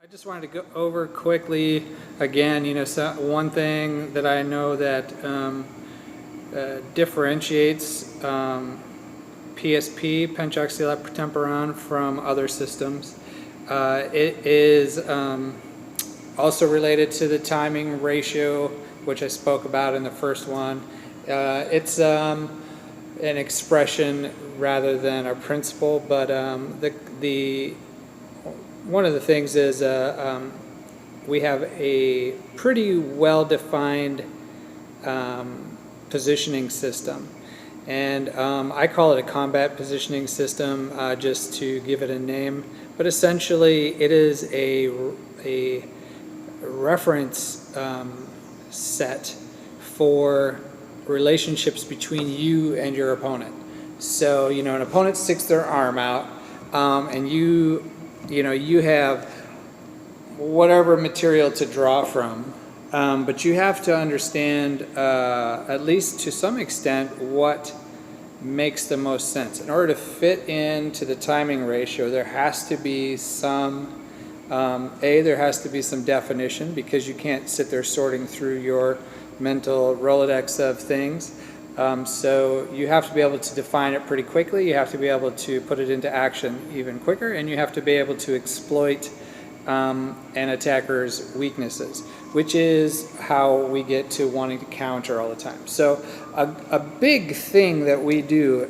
I just wanted to go over quickly again, one thing that I know that differentiates PSP, Pencak Silat Pertempuran, from other systems. It is also related to the timing ratio, which I spoke about in the first one. It's an expression rather than a principle, but the one of the things is we have a pretty well-defined positioning system, and I call it a combat positioning system just to give it a name, but essentially it is a reference set for relationships between you and your opponent. So an opponent sticks their arm out, and you have whatever material to draw from, but you have to understand, at least to some extent, what makes the most sense. In order to fit into the timing ratio, there has to be some, there has to be some definition, because you can't sit there sorting through your mental Rolodex of things. So you have to be able to define it pretty quickly, you have to be able to put it into action even quicker, and you have to be able to exploit an attacker's weaknesses, which is how we get to wanting to counter all the time. So a big thing that we do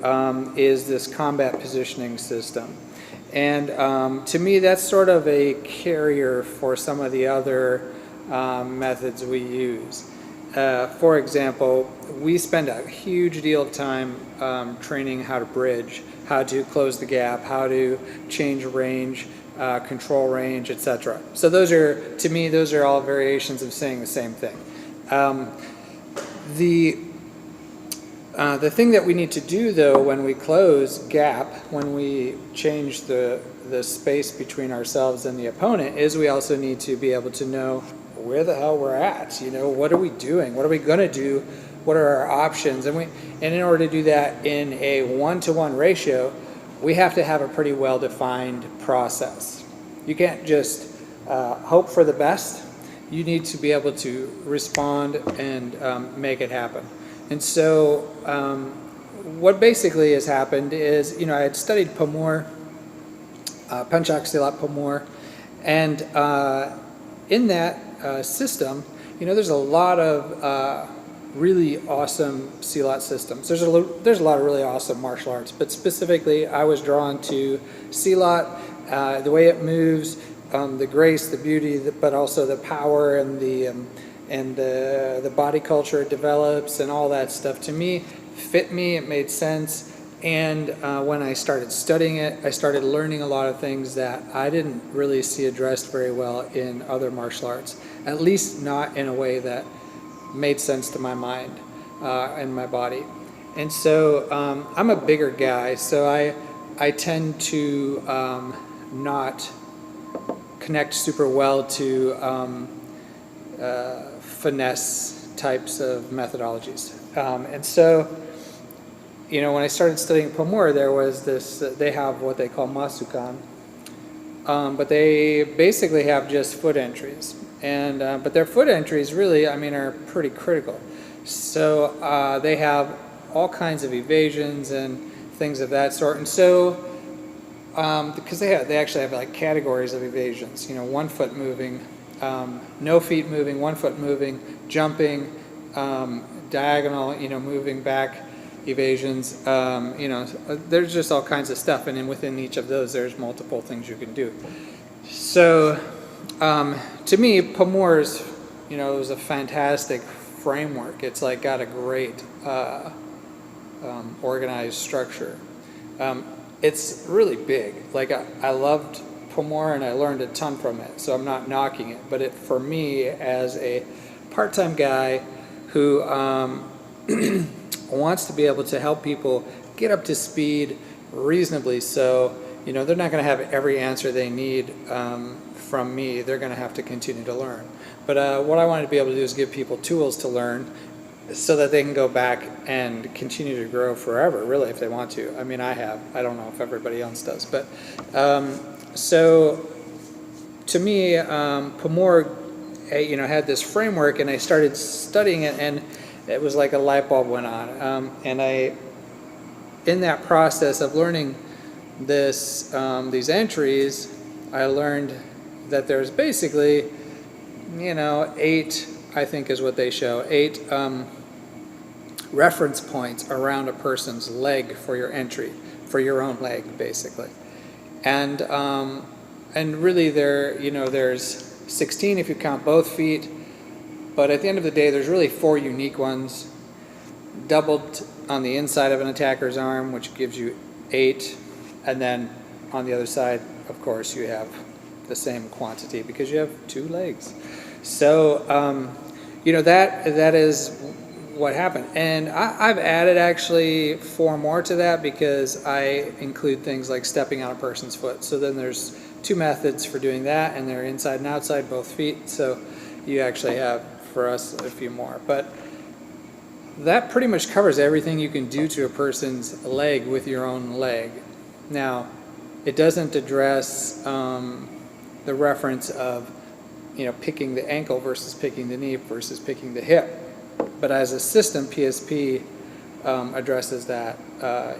is this combat positioning system. And to me, that's sort of a carrier for some of the other methods we use. For example, we spend a huge deal of time training how to bridge, how to close the gap, how to change range, control range, etc. So those are, to me, those are all variations of saying the same thing. The thing that we need to do, though, when we close gap, when we change the space between ourselves and the opponent, is we also need to be able to know where the hell we're at. What are we doing? What are we going to do? What are our options? And in order to do that in a one-to-one ratio, we have to have a pretty well-defined process. You can't just hope for the best. You need to be able to respond and make it happen. And so what basically has happened is, I had studied Pencak Silat Pertempuran, and in that system, there's a lot of really awesome Silat systems. There's a lot of really awesome martial arts, but specifically I was drawn to Silat, the way it moves, the grace, the beauty, but also the power and the body culture it develops and all that stuff. To me, fit me, it made sense. And when I started studying it, I started learning a lot of things that I didn't really see addressed very well in other martial arts, at least not in a way that made sense to my mind and my body. And so I'm a bigger guy, so I tend to not connect super well to finesse types of methodologies. And so when I started studying Pomor, there was this, they have what they call masukan, but they basically have just foot entries. And but their foot entries really, are pretty critical. So they have all kinds of evasions and things of that sort. And so, because they actually have like categories of evasions, 1 foot moving, no feet moving, 1 foot moving, jumping, diagonal, moving back evasions, there's just all kinds of stuff, and then within each of those there's multiple things you can do. So to me, Pomor's, it was a fantastic framework. It's like got a great organized structure. It's really big. Like I loved Pomor and I learned a ton from it, so I'm not knocking it, but for me as a part-time guy who wants to be able to help people get up to speed reasonably, so they're not going to have every answer they need from me. They're going to have to continue to learn. But what I wanted to be able to do is give people tools to learn so that they can go back and continue to grow forever, really, if they want to. I have. I don't know if everybody else does. But so to me, Pamor, had this framework, and I started studying it, and it was like a light bulb went on. In that process of learning these entries, I learned that there's basically, 8, I think is what they show, 8 reference points around a person's leg for your entry, for your own leg, basically. And really there's 16 if you count both feet, but at the end of the day, there's really 4 unique ones, doubled on the inside of an attacker's arm, which gives you 8, and then on the other side, of course, you have the same quantity because you have 2 legs. So, that is what happened. And I've added actually 4 more to that because I include things like stepping on a person's foot. So then there's 2 methods for doing that, and they're inside and outside, both feet. So you actually have, for us, a few more. But that pretty much covers everything you can do to a person's leg with your own leg. Now, it doesn't address the reference of, picking the ankle versus picking the knee versus picking the hip. But as a system, PSP addresses that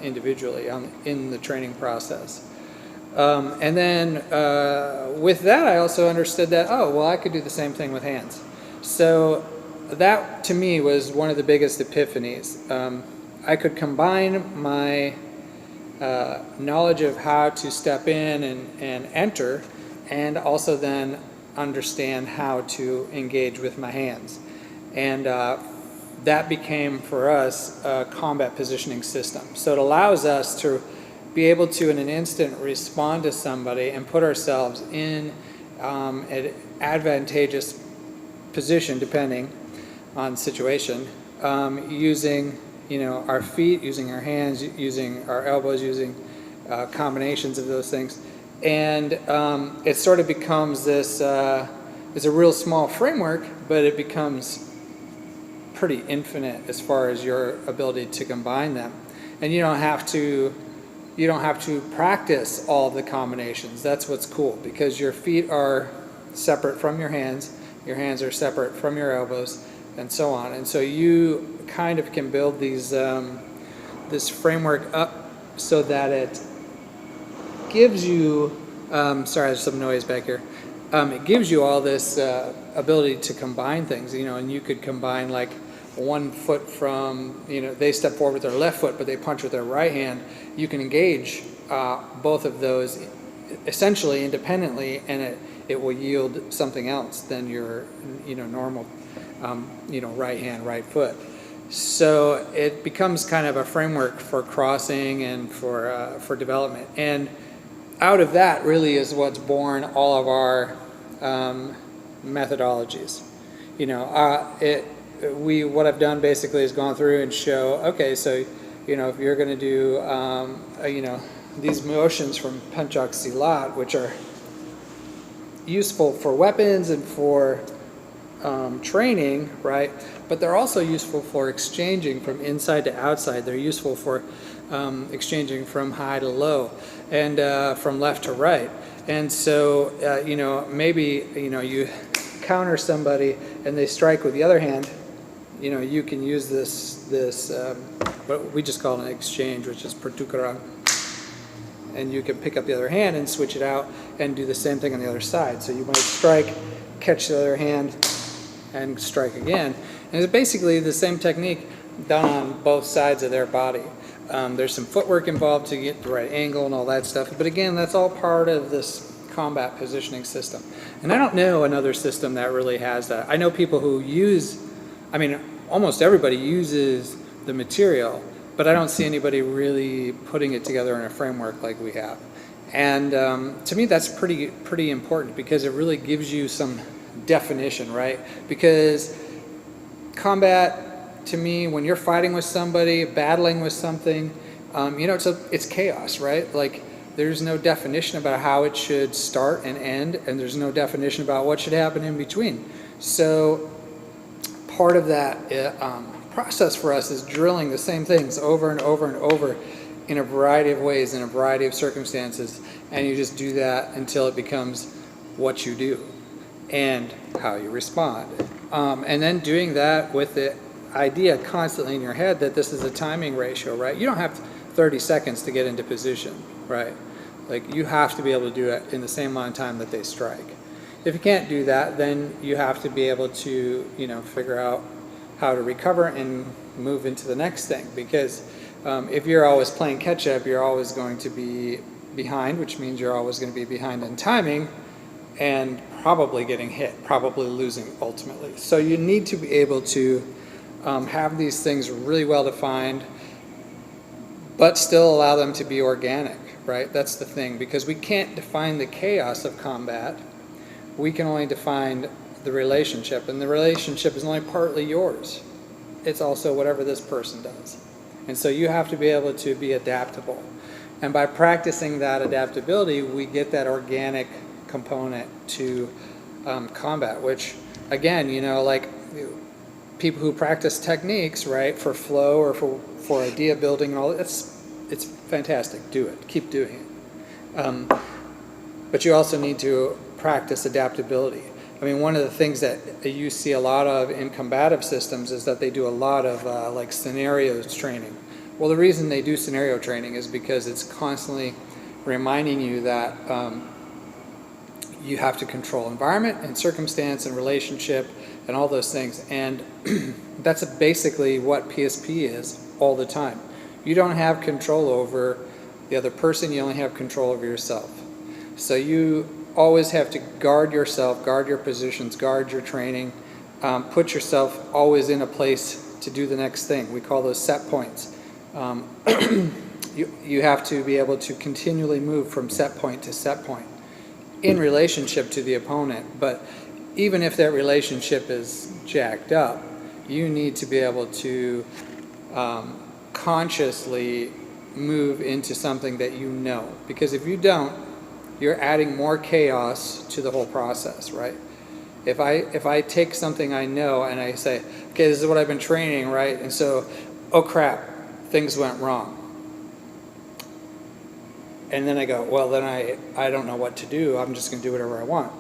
individually in the training process. And then with that, I also understood that, I could do the same thing with hands. So that, to me, was one of the biggest epiphanies. I could combine my knowledge of how to step in and enter, and also then understand how to engage with my hands. And that became, for us, a combat positioning system. So it allows us to be able to, in an instant, respond to somebody and put ourselves in an advantageous position, depending on situation, using our feet, using our hands, using our elbows, using combinations of those things. And it sort of becomes this, it's a real small framework, but it becomes pretty infinite as far as your ability to combine them. And you don't have to practice all of the combinations. That's what's cool, because your feet are separate from your hands are separate from your elbows, and so on. And so you kind of can build these this framework up so that it gives you, sorry, there's some noise back here. It gives you all this ability to combine things, and you could combine like one foot from, they step forward with their left foot, but they punch with their right hand. You can engage both of those essentially independently, and it will yield something else than your, normal, right hand, right foot. So it becomes kind of a framework for crossing and for development. And out of that really is what's born all of our methodologies. What I've done basically is gone through and show, okay, so if you're going to do these motions from Pencak Silat, which are useful for weapons and for training, right? But they're also useful for exchanging from inside to outside. They're useful for exchanging from high to low and from left to right. And so, maybe, you counter somebody and they strike with the other hand, you can use this what we just call an exchange, which is pertukaran. And you can pick up the other hand and switch it out and do the same thing on the other side. So you might strike, catch the other hand, and strike again. And it's basically the same technique done on both sides of their body. There's some footwork involved to get the right angle and all that stuff. But again, that's all part of this combat positioning system. And I don't know another system that really has that. I know people who almost everybody uses the material, but I don't see anybody really putting it together in a framework like we have. And to me, that's pretty important, because it really gives you some definition, right? Because combat, to me, when you're fighting with somebody, battling with something, it's chaos, right? Like, there's no definition about how it should start and end, and there's no definition about what should happen in between. So part of that process for us is drilling the same things over and over and over in a variety of ways, in a variety of circumstances, and you just do that until it becomes what you do and how you respond. And then doing that with the idea constantly in your head that this is a timing ratio, right? You don't have 30 seconds to get into position, right? Like, you have to be able to do it in the same amount of time that they strike. If you can't do that, then you have to be able to, figure out how to recover and move into the next thing. Because if you're always playing catch up, you're always going to be behind, which means you're always going to be behind in timing and probably getting hit, probably losing ultimately. So you need to be able to have these things really well defined, but still allow them to be organic, right? That's the thing, because we can't define the chaos of combat. We can only define the relationship, and the relationship is only partly yours. It's also whatever this person does. And so you have to be able to be adaptable. And by practicing that adaptability, we get that organic component to combat, which, again, like people who practice techniques, right, for flow or for idea building and all, it's fantastic. Do it. Keep doing it. But you also need to practice adaptability. I mean, one of the things that you see a lot of in combative systems is that they do a lot of like scenarios training. Well, the reason they do scenario training is because it's constantly reminding you that you have to control environment and circumstance and relationship and all those things. And that's basically what PSP is all the time. You don't have control over the other person, you only have control over yourself. So you always have to guard yourself, guard your positions, guard your training, put yourself always in a place to do the next thing. We call those set points. You have to be able to continually move from set point to set point in relationship to the opponent. But even if that relationship is jacked up, you need to be able to consciously move into something that you know. Because if you don't, you're adding more chaos to the whole process, right? If I take something I know and I say, okay, this is what I've been training, right? And so, oh crap, things went wrong. And then I go, well, then I don't know what to do. I'm just going to do whatever I want.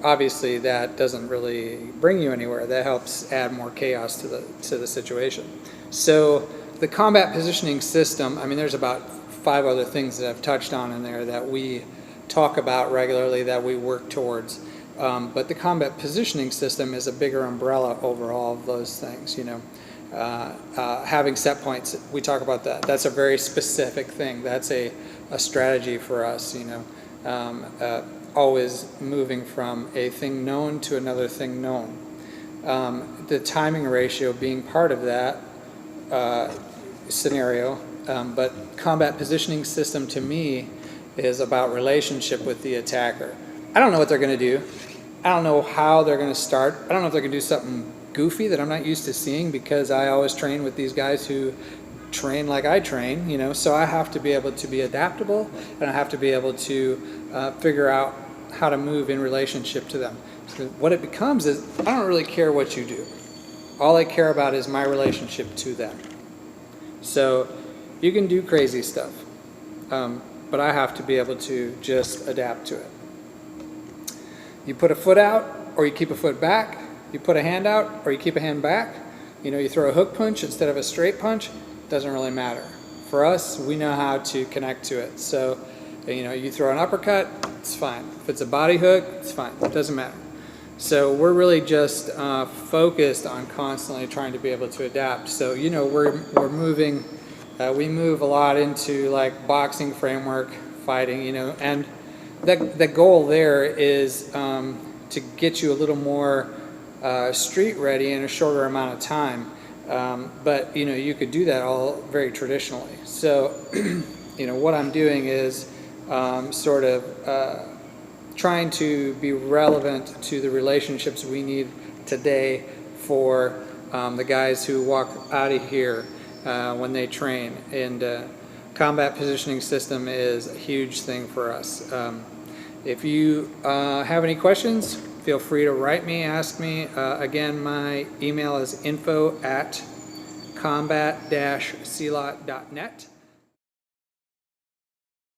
Obviously, that doesn't really bring you anywhere. That helps add more chaos to the situation. So the combat positioning system, I mean, there's about 5 other things that I've touched on in there that we talk about regularly, that we work towards. But the combat positioning system is a bigger umbrella over all of those things, having set points, we talk about that. That's a very specific thing. That's a strategy for us, always moving from a thing known to another thing known. The timing ratio being part of that scenario, but combat positioning system to me is about relationship with the attacker. I don't know what they're going to do. I don't know how they're going to start. I don't know if they're going to do something goofy that I'm not used to seeing, because I always train with these guys who train like I train, so I have to be able to be adaptable, and I have to be able to figure out how to move in relationship to them. So what it becomes is, I don't really care what you do. All I care about is my relationship to them. So you can do crazy stuff, but I have to be able to just adapt to it. You put a foot out, or you keep a foot back. You put a hand out, or you keep a hand back. You throw a hook punch instead of a straight punch. Doesn't really matter. For us, we know how to connect to it. So, you throw an uppercut, it's fine. If it's a body hook, it's fine. It doesn't matter. So we're really just focused on constantly trying to be able to adapt. So, we're moving. We move a lot into like boxing framework fighting. And the goal there is to get you a little more street ready in a shorter amount of time, but you could do that all very traditionally. So what I'm doing is sort of trying to be relevant to the relationships we need today for the guys who walk out of here when they train. And combat positioning system is a huge thing for us. If you have any questions, feel free to write me, ask me. Again, my email is info@combat-silat.net.